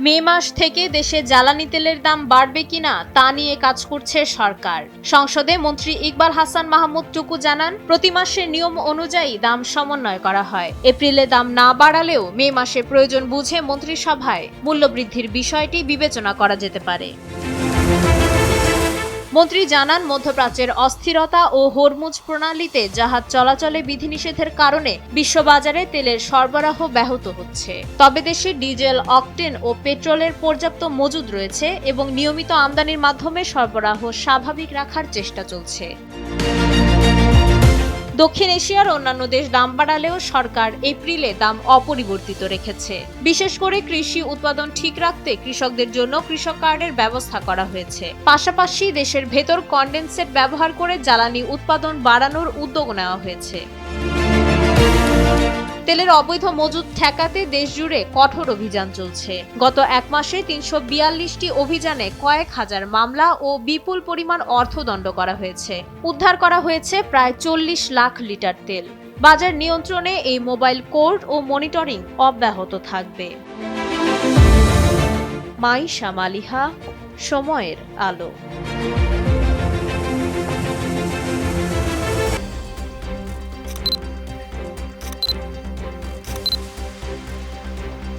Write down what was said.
মে মাস থেকে দেশে জ্বালানি তেলের দাম বাড়বে কিনা তা নিয়ে কাজ করছে সরকার। সংসদে মন্ত্রী ইকবাল হাসান মাহমুদ টুকু জানান, প্রতি মাসের নিয়ম অনুযায়ী দাম সমন্বয় করা হয়। এপ্রিলে দাম না বাড়ালেও মে মাসে প্রয়োজন বুঝে মন্ত্রিসভায় মূল্যবৃদ্ধির বিষয়টি বিবেচনা করা যেতে পারে। মন্ত্রী জানান, মধ্যপ্রাচ্যের অস্থিরতা ও হরমুজ প্রণালীতে জাহাজ চলাচলে বিধিনিষেধের কারণে বিশ্ববাজারে তেলের সরবরাহ ব্যাহত হচ্ছে। তবে দেশে ডিজেল, অকটেন ও পেট্রোলের পর্যাপ্ত মজুদ রয়েছে এবং নিয়মিত আমদানির মাধ্যমে সরবরাহ স্বাভাবিক রাখার চেষ্টা চলছে। দক্ষিণ এশিয়ার অন্যান্য দেশ দাম বাড়ালেও সরকার এপ্রিলে দাম অপরিবর্তিত রেখেছে। বিশেষ করে কৃষি উৎপাদন ঠিক রাখতে কৃষকদের জন্য কৃষক কার্ডের ব্যবস্থা করা হয়েছে। পাশাপাশি দেশের ভেতর কনডেনসেট ব্যবহার করে জ্বালানি উৎপাদন বাড়ানোর উদ্যোগ নেওয়া হয়েছে। তেলের অবৈধ মজুদ ঠেকাতে দেশজুড়ে কঠোর অভিযান চলছে। গত এক মাসে ৩৪২টি অভিযানে কয়েক হাজার মামলা ও বিপুল পরিমাণ অর্থদণ্ড করা হয়েছে। উদ্ধার করা হয়েছে প্রায় ৪০ লাখ লিটার তেল। বাজার নিয়ন্ত্রণে এই মোবাইল কোর্ট ও মনিটরিং অব্যাহত থাকবে। মাইশা মালিহা, সময়ের আলো।